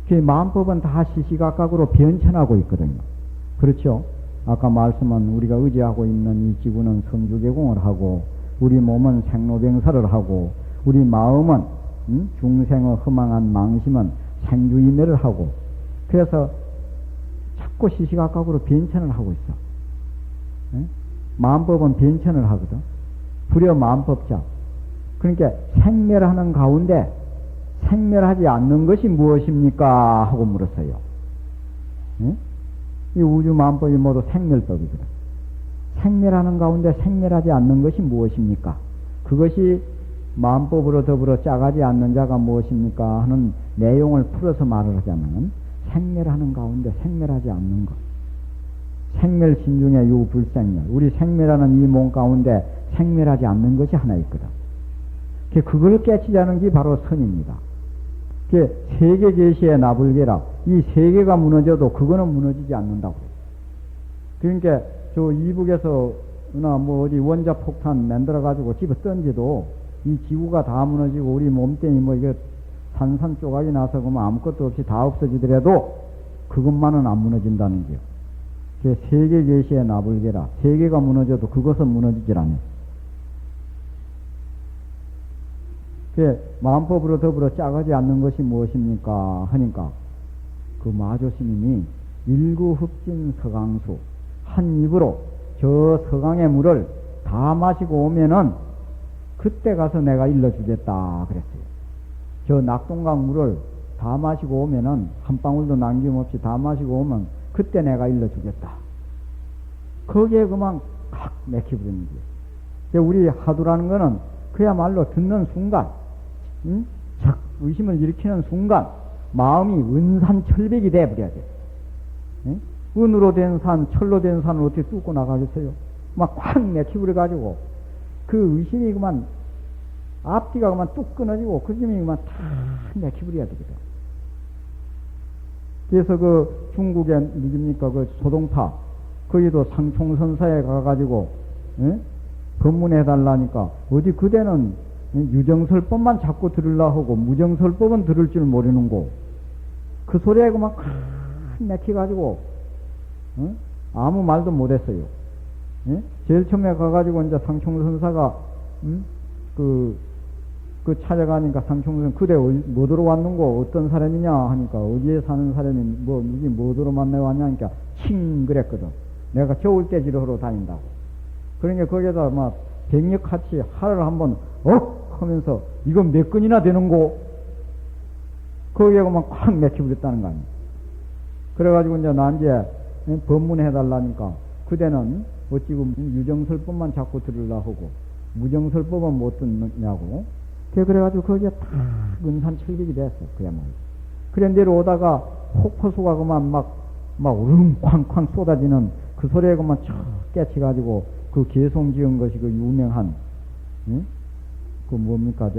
그 마음법은 다 시시각각으로 변천하고 있거든요. 그렇죠? 아까 말씀은 우리가 의지하고 있는 이 지구는 성주개공을 하고, 우리 몸은 생로병사를 하고, 우리 마음은 중생의 허망한 망심은 생주인멸을 하고, 그래서 자꾸 시시각각으로 변천을 하고 있어. 에? 마음법은 변천을 하거든. 불여 마음법자. 그러니까 생멸하는 가운데 생멸하지 않는 것이 무엇입니까? 하고 물었어요. 에? 이 우주 마음법이 모두 생멸법이거든. 생멸하는 가운데 생멸하지 않는 것이 무엇입니까? 그것이 마음법으로 더불어 짜가지 않는 자가 무엇입니까? 하는 내용을 풀어서 말을 하자면, 생멸하는 가운데 생멸하지 않는 것. 생멸신중의 유불생멸. 우리 생멸하는 이 몸 가운데 생멸하지 않는 것이 하나 있거든. 그걸 깨치자는 게 바로 선입니다. 세계 계시의 나불계라. 이 세계가 무너져도 그거는 무너지지 않는다고. 그러니까 저 이북에서 뭐 어디 원자 폭탄 만들어 가지고 집어 던지도 이 지구가 다 무너지고 우리 몸뚱이 뭐 이게 산산 조각이 나서 그러면 아무것도 없이 다 없어지더라도 그것만은 안 무너진다는 거예요. 세계 계시의 나불계라. 세계가 무너져도 그것은 무너지질 않아요. 마음법으로 더불어 짜가지 않는 것이 무엇입니까? 하니까 그 마조스님이 일구흡진 서강수, 한 입으로 저 서강의 물을 다 마시고 오면은 그때 가서 내가 일러주겠다 그랬어요. 저 낙동강 물을 다 마시고 오면은 한 방울도 남김없이 다 마시고 오면 그때 내가 일러주겠다. 거기에 그만 칵 맥혀버리는 거예요. 우리 하두라는 거는 그야말로 듣는 순간, 의심을 일으키는 순간 마음이 은산철백이 돼버려야 돼. 은으로 된 산, 철로 된 산을 어떻게 뚫고 나가겠어요? 막 확 맥혀버려가지고 그 의심이 그만 앞뒤가 그만 뚝 끊어지고 그 점이 그만 다 맥혀버려야 되거든. 그래서 그 중국의 누굽니까 그 소동파 거기도 상총선사에 가가지고 법문해달라니까 어디 그대는 유정설법만 자꾸 들으려 하고 무정설법은 들을 줄 모르는 거. 그 소리에 그만 맥혀가지고 아무 말도 못했어요. 제일 처음에 가가지고 이제 상총선사가 그 찾아가니까 상총선 그대 뭐더러 왔는고 어떤 사람이냐 하니까 어디에 사는 사람이 누구 뭐더러 만나러 왔냐니까 칭 그랬거든. 내가 겨울대지로 하러 다닌다고. 그러니까 거기에다 막 백력같이 하를 한번 하면서 이건 몇 건이나 되는고 거기에 막 확 맥혀버렸다는 거 아니야. 그래가지고 이제 나한테 법문해달라니까 그대는 어찌고 유정설법만 자꾸 들으려 하고 무정설법은 못 듣느냐고. 그래가지고 거기에 다 은산철벽이 됐어 그야말로. 그래 내려오다가 폭포수가 그만 막 우릉쾅쾅 쏟아지는 그 소리에 그만 촥 깨치가지고 그 개송 지은 것이 그 유명한 그 뭡니까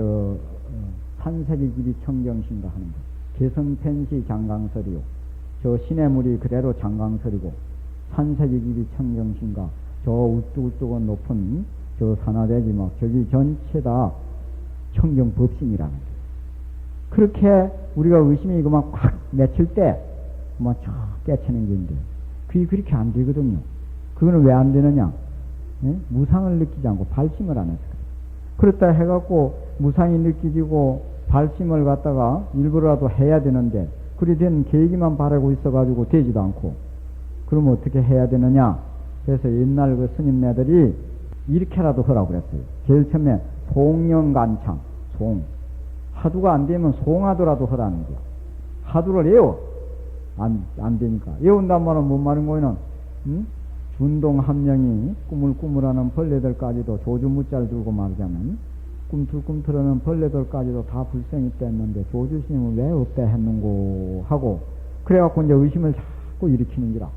산세기 길이 청정신가 하는 거. 개성편시 장강설이요. 저 시내물이 그대로 장강설이고 산세기 길이 청정신가 저 우뚝우뚝한 높은 저 산하대지 막 저기 전체 다 청정법신이라는 거예요. 그렇게 우리가 의심이 그만 확 맺힐 때 그만 쫙 깨치는 건데 그게 그렇게 안 되거든요. 그거는 왜 안 되느냐? 무상을 느끼지 않고 발심을 안 해서 그렇다 해갖고 무상이 느끼지고 발심을 갖다가 일부러라도 해야 되는데 그리 된 계기만 바라고 있어가지고 되지도 않고 그러면 어떻게 해야 되느냐? 그래서 옛날 그 스님네들이 이렇게라도 하라고 그랬어요. 제일 처음에 송영간창, 송. 하두가 안 되면 송하두라도 하라는 거야. 하두를 외워. 안 되니까. 외운단 말은 뭔 말인 거는, 준동 한 명이 꾸물꾸물하는 벌레들까지도 조주무자를 들고 말하자면, 꿈틀꿈틀하는 벌레들까지도 다 불생이 뗐는데, 조주스님은 왜 없다 했는고 하고, 그래갖고 이제 의심을 자꾸 일으키는 기라.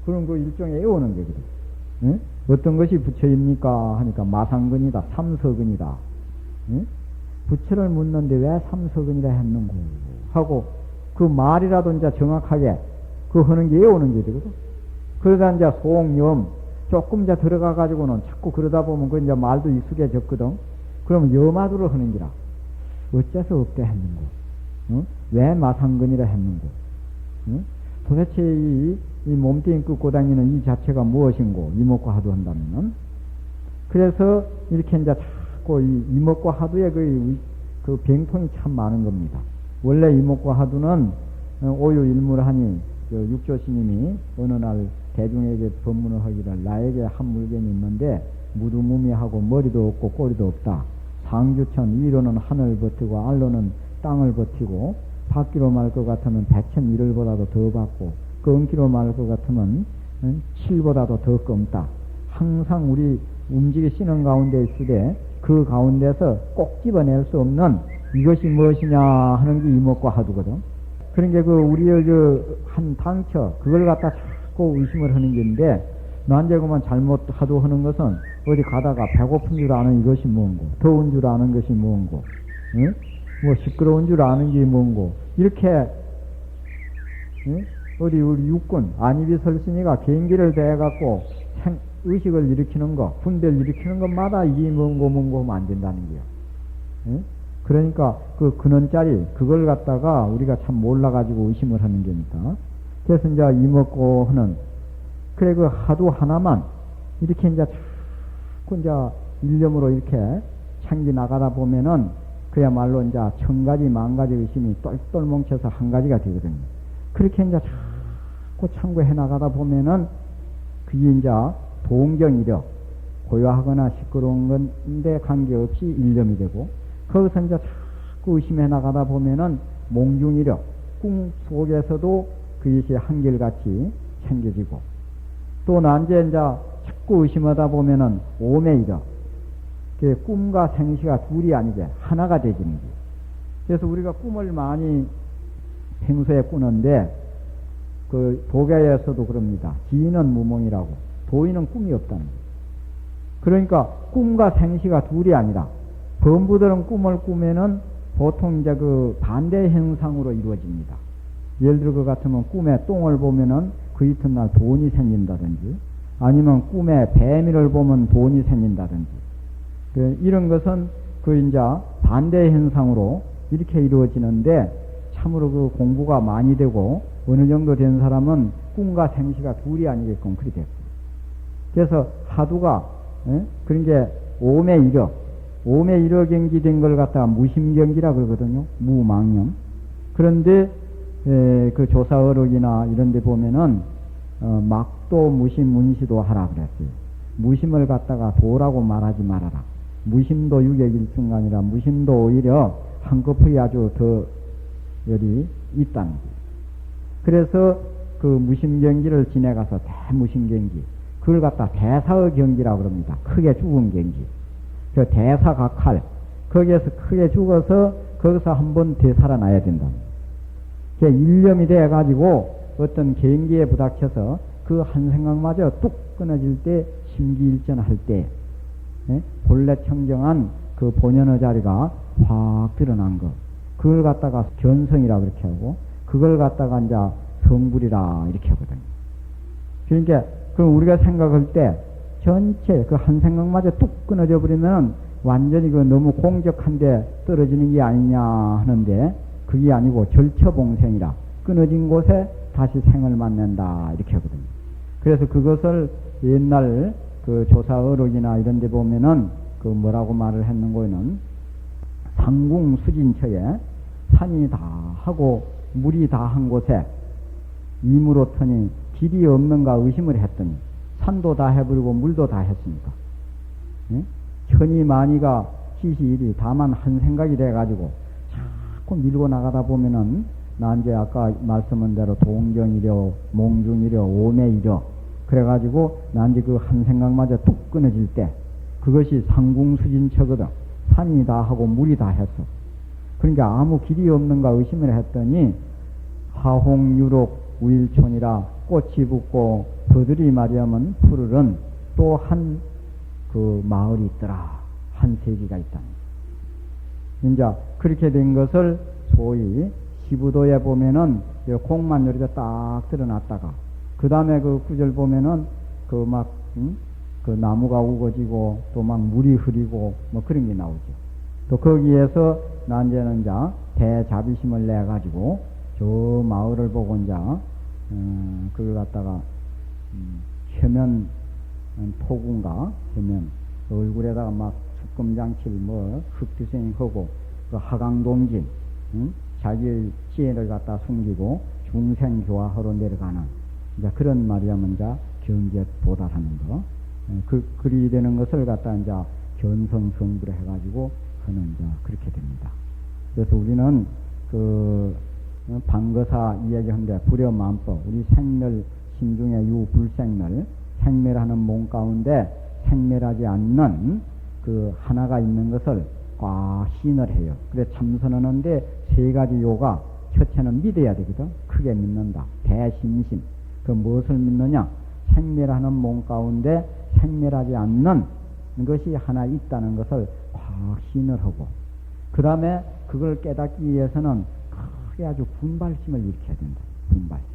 그런 그 일종의 외우는 거거든. 어떤 것이 부처입니까? 하니까 마상근이다. 삼서근이다. 부처를 묻는데 왜 삼서근이라 했는고 하고 그 말이라도 이제 정확하게 그 하는 게 외우는 게 되거든. 그러다 이제 소옹염 조금 이제 들어가 가지고는 자꾸 그러다 보면 그 이제 말도 익숙해졌거든. 그러면 염화두를 하는 기라. 어째서 없게 했는고. 왜 마상근이라 했는고? 도대체 이 몸뚱이 끄고 다니는 이 자체가 무엇인고? 이목과 하두 한다면은. 그래서 이렇게 이제 자꾸 이목과 하두의 그 병통이 참 많은 겁니다. 원래 이목과 하두는 오유일물하니 육조 스님이 어느 날 대중에게 법문을 하기를 나에게 한 물건이 있는데 무두무미하고 머리도 없고 꼬리도 없다. 상주천 위로는 하늘 버티고 알로는 땅을 버티고 받기로 말 것 같으면 백천 일을보다도 더 받고 끊기로 말 것 같으면 칠보다도 더 검다. 항상 우리 움직이시는 가운데 있으되 그 가운데서 꼭 집어낼 수 없는 이것이 무엇이냐 하는 게 이목과 하두거든. 그러니까 우리의 한 당처 그걸 갖다 자꾸 의심을 하는 게인데 난제 그만 잘못 하두하는 것은 어디 가다가 배고픈 줄 아는 이것이 뭔고, 더운 줄 아는 것이 뭔고, 응? 뭐 시끄러운 줄 아는 게 뭔고, 이렇게 응? 어디 우리 육군 안입이 설신이가 개인기를 대해갖고 의식을 일으키는 거, 분별 일으키는 것마다 이게 뭔고 하면 안 된다는 거야. 응? 그러니까 그 근원짜리 그걸 갖다가 우리가 참 몰라가지고 의심을 하는 게니까. 그래서 이제 이먹고 하는 그래 그 하두 하나만 이렇게 이제 자꾸 이제 일념으로 이렇게 창기 나가다 보면은 그야말로 이제 천가지 만가지 의심이 똘똘 뭉쳐서 한 가지가 되거든요. 그렇게 이제 자꾸 참고해 나가다 보면은 그게 이제 동경이려 고요하거나 시끄러운 건데 관계없이 일념이 되고 거기서 이제 자꾸 의심해 나가다 보면은 몽중이려 꿈 속에서도 그것이 한결같이 챙겨지고 또 난제 이제 자꾸 의심하다 보면은 오매이려 그 꿈과 생시가 둘이 아니게 하나가 되지는 거예요. 그래서 우리가 꿈을 많이 평소에 꾸는데 그 도가에서도 그럽니다. 지인은 무몽이라고 도인은 꿈이 없다는 거예요. 그러니까 꿈과 생시가 둘이 아니라 범부들은 꿈을 꾸면은 보통 이제 그 반대 현상으로 이루어집니다. 예를 들어 그 같으면 꿈에 똥을 보면은 그 이튿날 돈이 생긴다든지 아니면 꿈에 뱀이를 보면 돈이 생긴다든지 이런 것은 그 이제 반대 현상으로 이렇게 이루어지는데 참으로 그 공부가 많이 되고 어느 정도 된 사람은 꿈과 생시가 둘이 아니게끔 그리 됐어요. 그래서 하두가 그런 게 오매 일어 경기 된 걸 갖다가 무심경기라 그러거든요. 무망념. 그런데 그 조사어록이나 이런 데 보면은 막도 무심 문시도 하라 그랬어요. 무심을 갖다가 도라고 말하지 말아라. 무심도 유객일중간이라 무심도 오히려 한꺼풀이 아주 더 열이 있다는 거예요. 그래서 그 무심경기를 지내가서 대무심경기 그걸 갖다 대사의 경기라고 그럽니다. 크게 죽은 경기. 그 대사각할 거기에서 크게 죽어서 거기서 한번 되살아나야 된다. 그 일념이 돼가지고 어떤 경기에 부닥쳐서 그 한 생각마저 뚝 끊어질 때 심기일전할 때 본래 청정한 그 본연의 자리가 확 드러난 것 그걸 갖다가 견성이라 그렇게 하고 그걸 갖다가 이제 성불이라 이렇게 하거든요. 그러니까 그럼 우리가 생각할 때 전체 그 한 생각마저 뚝 끊어져 버리면 완전히 그 너무 공적한데 떨어지는 게 아니냐 하는데 그게 아니고 절처봉생이라 끊어진 곳에 다시 생을 만난다 이렇게 하거든요. 그래서 그것을 옛날 그 조사어록이나 이런 데 보면은 그 뭐라고 말을 했는고는 상궁수진처에 산이 다 하고 물이 다 한 곳에 이무로더니 길이 없는가 의심을 했더니 산도 다 해버리고 물도 다 했으니까 천이 만이가 시시일이 다만 한 생각이 돼가지고 자꾸 밀고 나가다 보면은 난 이제 아까 말씀한 대로 동경이려 몽중이려 오매이려 그래가지고 난 이제 그 한 생각마저 뚝 끊어질 때 그것이 상궁수진처거든. 산이 다 하고 물이 다 했어. 그러니까 아무 길이 없는가 의심을 했더니 하홍유록 우일촌이라 꽃이 붙고 버들이 말이하면 푸르른 또 한 그 마을이 있더라. 한 세계가 있다. 이제 그렇게 된 것을 소위 시부도에 보면은 공만 요리가 딱 드러났다가 그 다음에 그 구절 보면은 그 막 그 나무가 우거지고 또 막 물이 흐리고 뭐 그런 게 나오죠. 또 거기에서 난제는 이제 대자비심을 내 가지고 저 마을을 보고 이제 그걸 갖다가 혀면 토군가 혀면 얼굴에다가 막 숙금장칠 뭐 흑투생하고 그 하강동진 자기의 지혜를 갖다 숨기고 중생교화하러 내려가는 이제 그런 말이야면 이제 경지에 도달하는 거. 그리 되는 것을 갖다 이제 견성성불 해가지고 하는 이제 그렇게 됩니다. 그래서 우리는 그 방거사 이야기한데 불여만법 우리 생멸 심중의 유불생멸 생멸하는 몸 가운데 생멸하지 않는 그 하나가 있는 것을 꽉 신을 해요. 그래 참선하는데 세 가지 요가 첫째는 믿어야 되거든. 크게 믿는다. 대신심. 그 무엇을 믿느냐? 생멸하는 몸 가운데 생멸하지 않는 것이 하나 있다는 것을 꽉 신을 하고 그 다음에 그걸 깨닫기 위해서는 크게 아주 분발심을 일으켜야 된다. 분발심.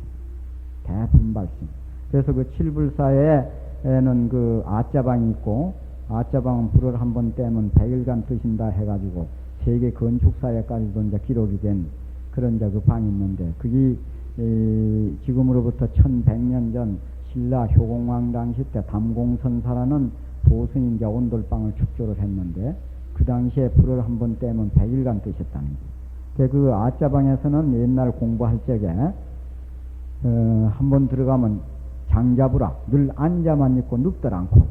대분발심. 그래서 그 칠불사에는 그 아자방이 있고 아자방은 불을 한번 떼면 100일간 뜨신다 해가지고 세계 건축사에까지도 이제 기록이 된 그런 이제 그 방이 있는데 그게 지금으로부터 1100년 전 신라 효공왕 당시 때 담공선사라는 도승이 이제 온돌방을 축조를 했는데 그 당시에 불을 한번 떼면 100일간 뜨셨다는 거예요. 그 아자방에서는 옛날 공부할 적에 한번 들어가면 장자부라 늘 앉아만 있고 눕들 않고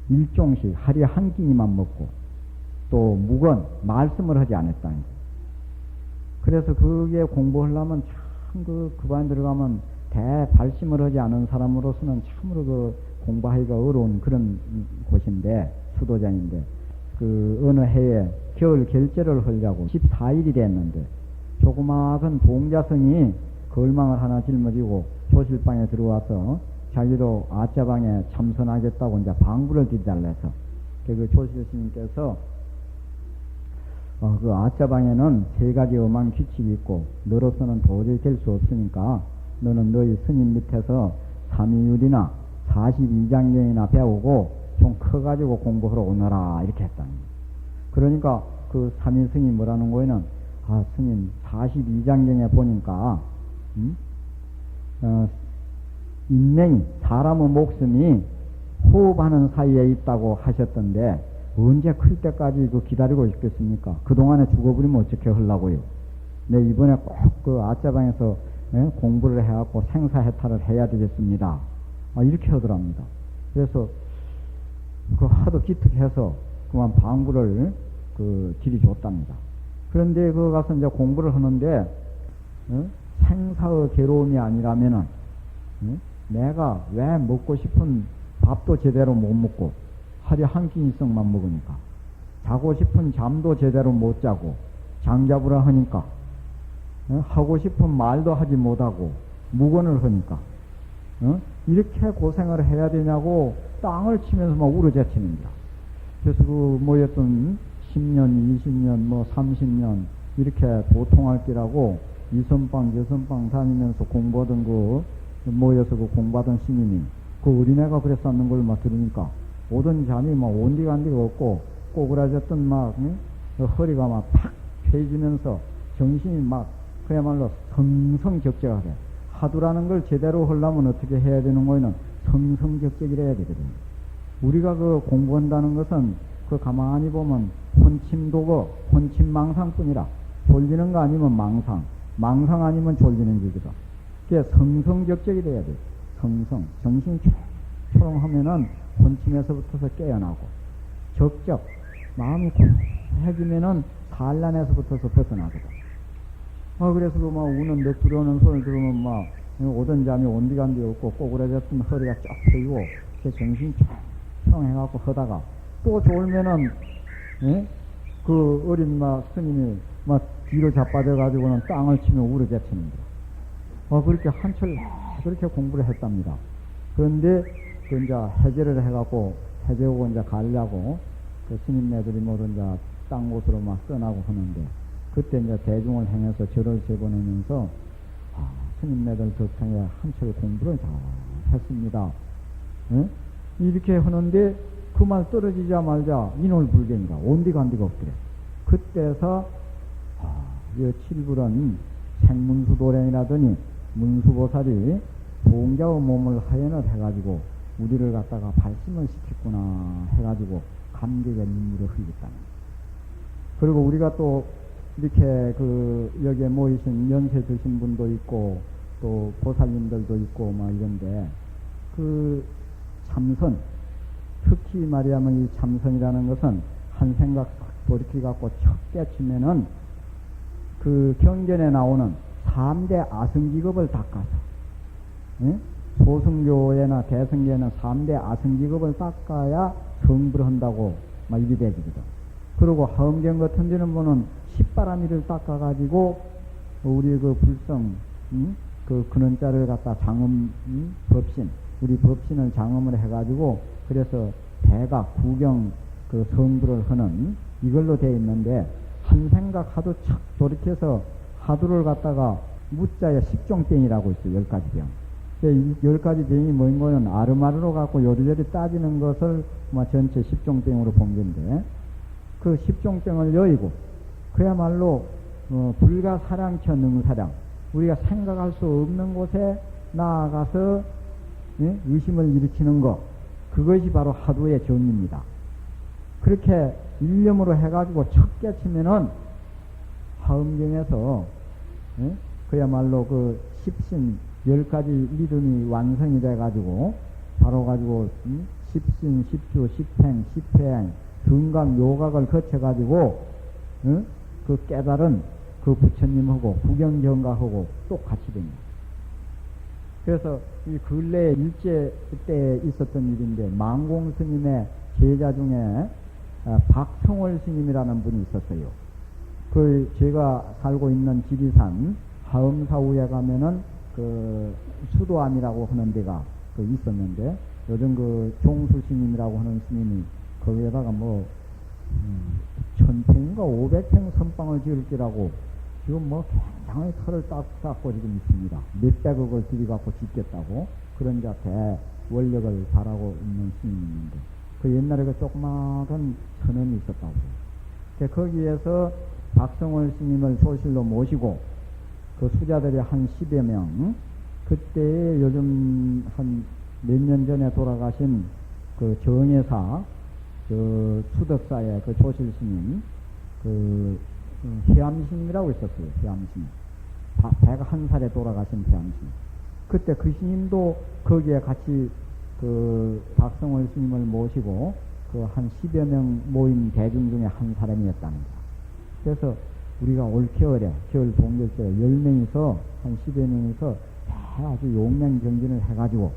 일종씩 하루에 한 끼니만 먹고 또 묵은 말씀을 하지 않았다는 거예요. 그래서 그게 공부하려면 참 그 반 들어가면 대발심을 하지 않은 사람으로서는 참으로 그 공부하기가 어려운 그런 곳인데 수도장인데 그 어느 해에 겨울 결제를 하려고 14일이 됐는데 조그마한 동자성이 걸망을 하나 짊어지고 조실방에 들어와서 자기도 아자방에 참선하겠다고 이제 방부를 드리달라 해서 그 조실스님께서 그 아자방에는 세 가지 엄한 규칙이 있고 너로서는 도저히 될 수 없으니까 너는 너희 스님 밑에서 삼위율이나 42장경이나 배우고 좀 커가지고 공부하러 오너라 이렇게 했다는 거예요. 그러니까 그 삼위 스님이 뭐라는 거에는 스님 42장경에 보니까 인명이 사람의 목숨이 호흡하는 사이에 있다고 하셨던데 언제 클 때까지 그 기다리고 있겠습니까? 그동안에 죽어버리면 어떻게 하려고요? 네, 이번에 꼭 그 아자방에서 공부를 해갖고 생사해탈을 해야 되겠습니다. 이렇게 하더랍니다. 그래서 그 하도 기특해서 그만 방부를 들이줬답니다. 그런데 그 가서 이제 공부를 하는데 생사의 괴로움이 아니라면은 내가 왜 먹고 싶은 밥도 제대로 못 먹고 하루에 한 끼 이상만 먹으니까 자고 싶은 잠도 제대로 못 자고 장자부라 하니까 하고 싶은 말도 하지 못하고 무건을 하니까 이렇게 고생을 해야 되냐고 땅을 치면서 막 울어제치는 거야. 그래서 그 모였던 10년, 20년, 뭐 30년 이렇게 도통할 끼라고 이선방, 저선방 다니면서 공부하던 모여서 그 공부하던 스님이 그 어린애가 그랬었는 걸 막 들으니까 오던 잠이 막 온디간디가 없고 꼬그라졌던 막 허리가 막 팍 펴지면서 정신이 막 그야말로 성성격제가 돼. 하두라는 걸 제대로 하려면 어떻게 해야 되는 거에는 성성격제기를 해야 되거든. 우리가 그 공부한다는 것은 그 가만히 보면 혼침도거, 혼침망상뿐이라 졸리는 거 아니면 망상, 망상 아니면 졸리는 길이다. 그게 성성격제기 돼야 돼. 성성, 정신이 초롱하면은 혼침에서부터서 깨어나고 적적, 마음이 쿵해지면은 산란에서부터서 벗어나거든. 그래서 그 막 우는 넋 들어오는 소리를 들으면 막 오던 잠이 온디간디 없고 꼬그라졌던 허리가 쫙 펴지고 정신이 초롱해갖고 하다가 또 졸면은 그 어린 막 스님이 막 뒤로 자빠져가지고는 땅을 치며 울어제치는 거야. 그렇게 한철 그렇게 공부를 했답니다. 그런데 그 이제 해제를 해갖고 해제하고 이제 가려고 그 스님네들이 모두 이제 딴 곳으로 막 떠나고 하는데 그때 이제 대중을 행해서 절을 재보내면서 스님네들 덕분에 한철 공부를 다 했습니다. 이렇게 하는데 그 말 떨어지자마자 인월불경이라 온디간디가 없더래. 그때서 이 칠불은 생문수도량이라더니 문수보살이 보응자의 몸을 하연을 해가지고 우리를 갖다가 발심을 시켰구나 해가지고 감격의 눈물을 흘렸다는. 그리고 우리가 또 이렇게 여기에 모이신 연세 드신 분도 있고 또 보살님들도 있고 막 이런데 참선, 특히 말이야면 이 참선이라는 것은 한 생각 돌이켜 갖고 척 깨치면은 경전에 나오는 3대 아승기급을 닦아서, 예? 소승교회나 대승교회는 3대 아승기급을 닦아야 성불을 한다고 막 이리 되거든. 그리고 하음경 같은 데는 보는 십바라미를 닦아가지고 우리 불성, 근원자를 갖다 장음, 법신, 우리 법신을 장음을 해가지고 그래서 대각, 구경 성불을 하는 이걸로 되어 있는데 한 생각 하도 착 돌이켜서 하두를 갖다가 무자에 10종병이라고 있어요. 10가지 병. 10가지 병이 뭐인 거는 아르마르로 갖고 요리조리 따지는 것을 전체 10종병으로 본 건데 그 10종병을 여의고 그야말로 불가사량처 능사량, 우리가 생각할 수 없는 곳에 나아가서 의심을 일으키는 것, 그것이 바로 하두의 정입니다. 그렇게 일념으로 해가지고 첫 깨치면은 하음경에서 그야말로 십신 10가지 믿음이 완성이 돼가지고 바로 가지고 십신, 십주, 십행, 십회행, 등각, 요각을 거쳐가지고 깨달은 부처님하고 구경경각하고 똑같이 됩니다. 그래서 이 근래에 일제 때 있었던 일인데 망공 스님의 제자 중에 박성월 스님이라는 분이 있었어요. 제가 살고 있는 지리산 하음사우에 가면은 수도암이라고 하는 데가 있었는데 요즘 종수 스님이라고 하는 스님이 거기에다가 1000평인가 500평 선방을 지을 기라고 지금 굉장히 털을 쌓고 지금 있습니다. 몇백억을 들여갖고 짓겠다고 그런 자태 원력을 바라고 있는 스님인데 옛날에 조그마한 선원이 있었다고. 거기에서 박성월 스님을 소실로 모시고 수자들이 한 10여 명, 그때 요즘 한 몇 년 전에 돌아가신 정예사, 수덕사의 조실 스님, 회암스님이라고 있었어요. 회암스님. 101살에 돌아가신 회암스님. 그때 스님도 거기에 같이 박성월 스님을 모시고 한 10여 명 모인 대중 중에 한 사람이었다는 거야. 그래서 우리가 올 겨울에, 겨울 동절절에 10명이서, 한 10여 명이서 아주 용맹정진을 해가지고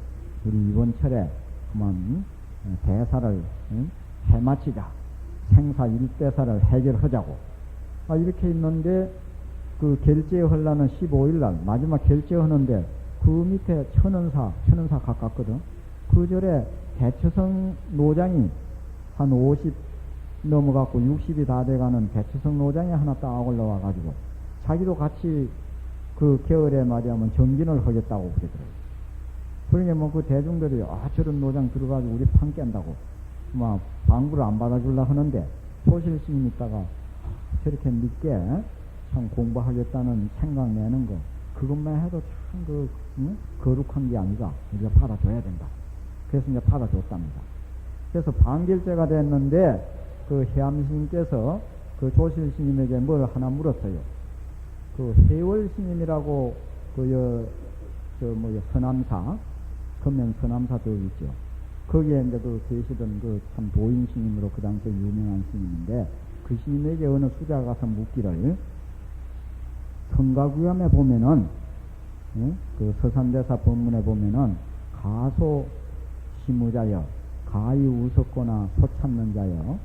우리 이번 철에 그만 대사를 해마치자. 생사 일대사를 해결하자고. 이렇게 있는데 결제하려는 15일날 마지막 결제하는데 밑에 천원사 가깝거든. 절에 대처성 노장이 한 50 넘어갖고 60이 다 돼가는 대처성 노장이 하나 딱 올라와가지고 자기도 같이 겨울에 말이야면 정진을 하겠다고 그러더라고요. 그러니까 대중들이 저런 노장 들어가지고 우리 판 깬다고 방구를 안 받아줄라 하는데 소실 스님 있다가 저렇게 늦게 참 공부하겠다는 생각 내는 거 그것만 해도 참 거룩한 게 아니라 우리가 받아줘야 된다. 그래서 이제 받아줬답니다. 그래서 반결제가 됐는데 해암스님께서 조실 스님에게 뭘 하나 물었어요. 해월 스님이라고 서남사 금명 서남사도 있죠. 거기에 이제 계시던 참 도인 스님으로 그 당시에 유명한 스님인데 스님에게 어느 수자가 가서 묻기를 성가구염에 보면은 서산대사 법문에 보면은 가소 시무자여 가히 우습거나 소 찾는 자여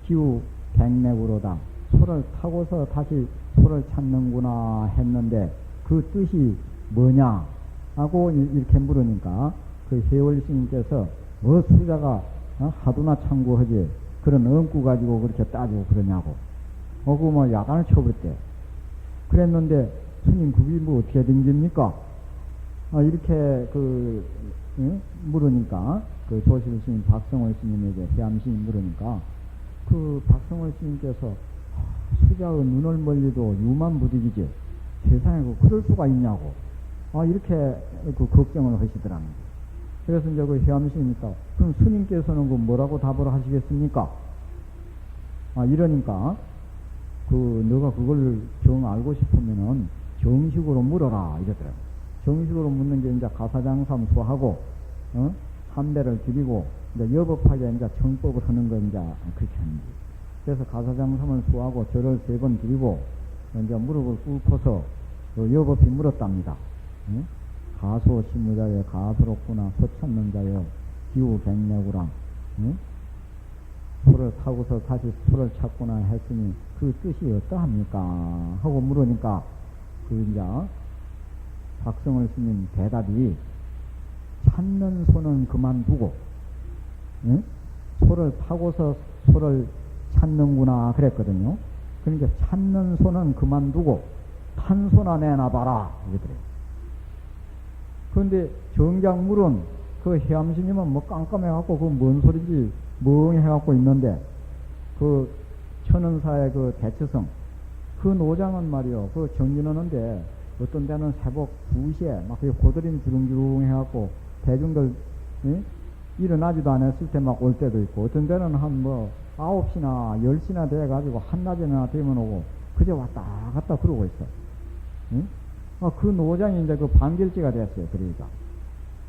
기우 백맥으로다 소를 타고서 다시 소를 찾는구나 했는데 그 뜻이 뭐냐 하고 이렇게 물으니까 해월 스님께서 수자가 하도나 참고하지 그런 엉구 가지고 그렇게 따지고 그러냐고 야단을 쳐버렸대. 그랬는데 스님 그게 어떻게 된 겁니까? 이렇게 물으니까 조실 스님 박성월 스님에게 해암 스님 물으니까 그 박성월 스님께서 수자의 눈을 멀리도 유만 부득이지 세상에 그럴 수가 있냐고 이렇게 그 걱정을 하시더라는 거예요. 그래서 이제 그 해암스님이니까 그럼 스님께서는 그 뭐라고 답을 하시겠습니까? 이러니까 너가 그걸 정 알고 싶으면은 정식으로 물어라 이러더라고요. 정식으로 묻는 게 이제 가사장삼수하고 삼배를 드리고 이제 여법하게 이제 정법을 하는 거 이제 그렇게 하는 거예요. 그래서 가사장삼을 수하고 절을 3번 드리고 이제 무릎을 꿇 퍼서 여법이 물었답니다. 가소 시무자여 가소롭구나 소찾는 자여 기우 백내구랑 소를 타고서 다시 소를 찾구나 했으니 그 뜻이 어떠합니까? 하고 물으니까 이제 박성월 스님 대답이 찾는 소는 그만두고 소를 타고서 소를 찾는구나 그랬거든요. 그러니까 찾는 소는 그만두고 탄 소나 내놔봐라 이러더래요. 그런데 정작 물은 그 해암스님은 뭐 깜깜해갖고 그 뭔 소리인지 멍해갖고 있는데 그 천은사의 그 대처성 그 노장은 말이요 그 정진하는데 어떤 데는 새벽 2시에 막 고드림 주릉주릉 해갖고 대중들 일어나지도 않았을 때 막 올 때도 있고 어떤 데는 한 9시나 10시나 돼가지고 한낮에나 되면 오고 그저 왔다 갔다 그러고 있어. 그 노장이 이제 그 반결제가 됐어요. 그러니까.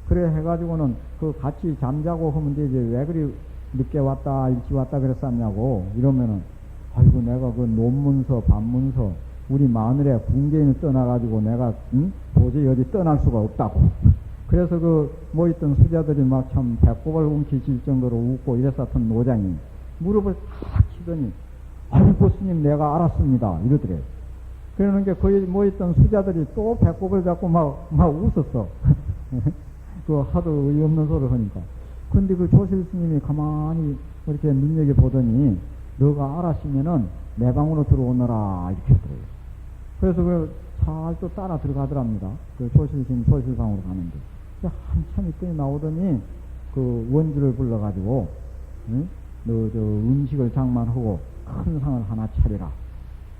그래 해가지고는 그 같이 잠자고 하면 되지 왜 그리 늦게 왔다 일찍 왔다 그랬었냐고 이러면은 아이고 내가 그 논문서 반문서 우리 마늘에 군계인을 떠나가지고 내가 도저히 어디 떠날 수가 없다고. 그래서 그 모였던 수자들이 막 참 배꼽을 움키칠 정도로 웃고 이랬었던 노장이 무릎을 탁 치더니 아이고 스님 내가 알았습니다 이러더래요. 그러는 게 거의 모였던 수자들이 또 배꼽을 잡고 막 웃었어. 그 하도 어이없는 소리를 하니까. 근데 그 조실 스님이 가만히 이렇게 눈여겨보더니 너가 알았으면은 내 방으로 들어오너라 이렇게 하더래요. 그래서 그 살또 따라 들어가더랍니다. 그 조실 스님 조실방으로 가는데. 한참 있더니 나오더니 그 원주를 불러가지고 너 저 음식을 장만하고 큰 상을 하나 차리라.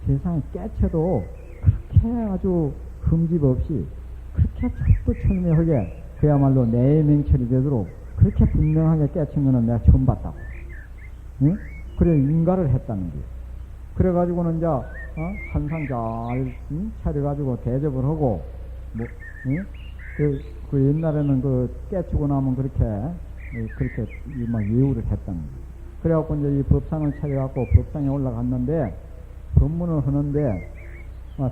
세상에 깨쳐도 그렇게 아주 흠집 없이 그렇게 철두철미하게 그야말로 내 맹철이 되도록 그렇게 분명하게 깨친 거는 내가 처음 봤다고. 그래 인가를 했다는 게. 그래가지고는 이제 한상 잘 차려가지고 대접을 하고 그 옛날에는 그 깨치고 나면 그렇게 막 예우를 했다는 거. 그래갖고 이제 이 법상을 차려갖고 법상에 올라갔는데 법문을 하는데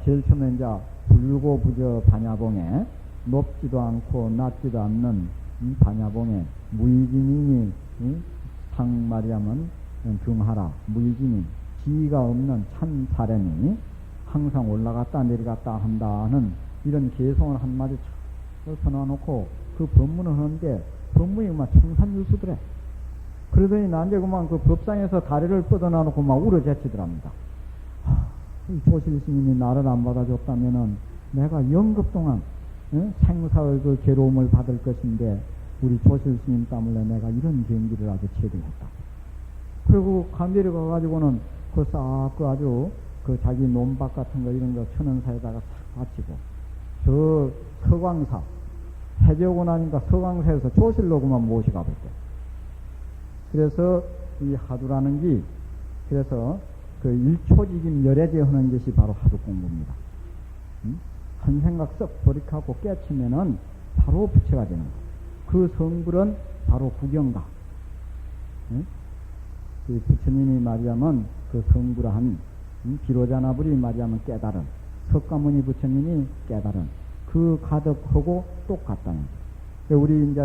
제일 처음에 이제 불고부저 반야봉에 높지도 않고 낮지도 않는 반야봉에 무의진이니 상 말이야면 등하라 무의진이 지위가 없는 참 사람이 항상 올라갔다 내려갔다 한다는 이런 개성을 한마디 써놔놓고 그 법문을 하는데 법문이 막 청산유수더래. 그러더니 나한테 그만 그 법상에서 다리를 뻗어놔놓고 막 울어제치더랍니다. 이 조실 스님이 나를 안 받아줬다면은 내가 영급 동안 생사의 그 괴로움을 받을 것인데 우리 조실 스님 때문에 내가 이런 경기를 아주 체득했다. 그리고 간대리 가가지고는 그 싹 그 아주 그 자기 논밭 같은 거 이런 거 천연사에다가 싹 바치고 저 서광사 해제오고 나니까 서광사에서 조실로 그만 모시가 볼때. 그래서 이 하두라는 게 그래서 그 일초직임 열애제 하는 것이 바로 하두 공부입니다. 한 생각 썩 돌이켜갖고 깨치면은 바로 부처가 되는 거. 그 성불은 바로 구경가. 그 부처님이 말하자면 그 성불한 비로자나불이 말하자면 깨달은 석가모니 부처님이 깨달은 그 가득하고 똑같다는 거. 우리 이제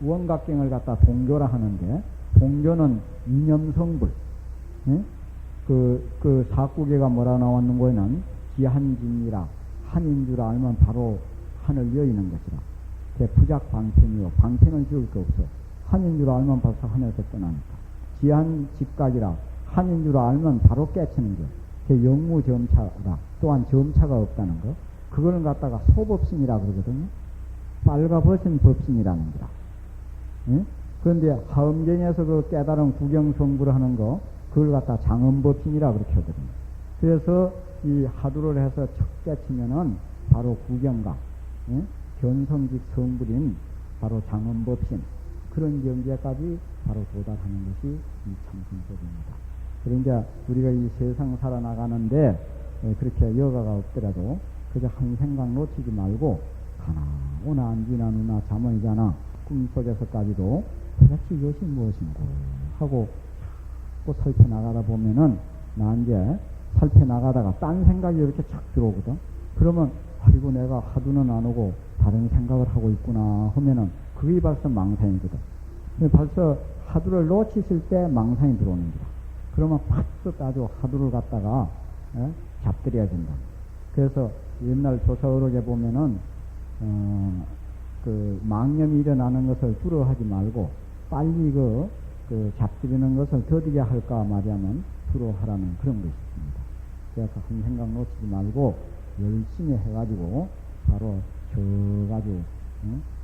원각경을 갖다 동교라 하는데 동교는 이념성불. 그 사구계가 뭐라 나왔는 거에는 기한진이라 한인 줄 알면 바로 하늘 여의는 것이라. 부작 방편이요. 방편은 지을 거 없어. 한인 줄 알면 벌써 하늘에서 떠나니까. 기한 직각이라 한인 줄 알면 바로 깨치는 거. 영무점차라. 또한 점차가 없다는 거. 그거는 갖다가 소법신이라 그러거든요. 빨가벗은 법신이라는 거라. 그런데 하엄경에서 그 깨달은 구경성불 하는 거, 그걸 갖다 장엄법신이라 그렇게 하거든요. 그래서 이 하두를 해서 척 깨치면은 바로 구경가, 예? 견성직 성불인 바로 장엄법신, 그런 경지까지 바로 도달하는 것이 이 참선법입니다. 그러니까 우리가 이 세상 살아나가는데 그렇게 여가가 없더라도 그저 한 생각 놓치지 말고 가나 오나 안지나 누나 잠언이잖아. 꿈속에서까지도 도대체 이것이 무엇인고 하고 또 살펴나가다 보면은 나 이제 살펴나가다가 딴 생각이 이렇게 착 들어오거든. 그러면 아이고 내가 하두는 안 오고 다른 생각을 하고 있구나 하면은 그게 벌써 망상이거든. 벌써 하두를 놓치실 때 망상이 들어오는 거다. 그러면 바싹 아주 하두를 갖다가 잡들여야 된다. 그래서 옛날 조사어록에 보면은 그 망념이 일어나는 것을 두려워하지 말고 빨리 그 잡들이는 것을 더디게 할까 말하면 두려워하라는 그런 것이 있습니다. 그래서 한 생각 놓치지 말고 열심히 해가지고 바로 저가지고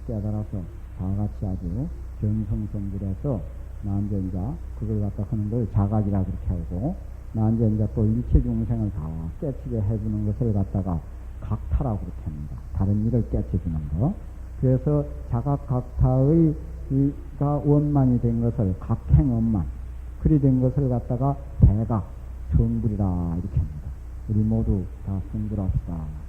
깨달아서 다같이 아주 견성성불해서 나한테 이제 그걸 갖다 하는 걸 자각이라 그렇게 하고 나한테 이제 또 일체 중생을 다 깨치게 해주는 것을 갖다가 각타라고 그렇게 합니다. 다른 일을 깨쳐주는 거. 그래서 자각 각타의 가 원만이 된 것을 각행원만 그리 된 것을 갖다가 대각 성불이라 이렇게 합니다. 우리 모두 다 성불합시다.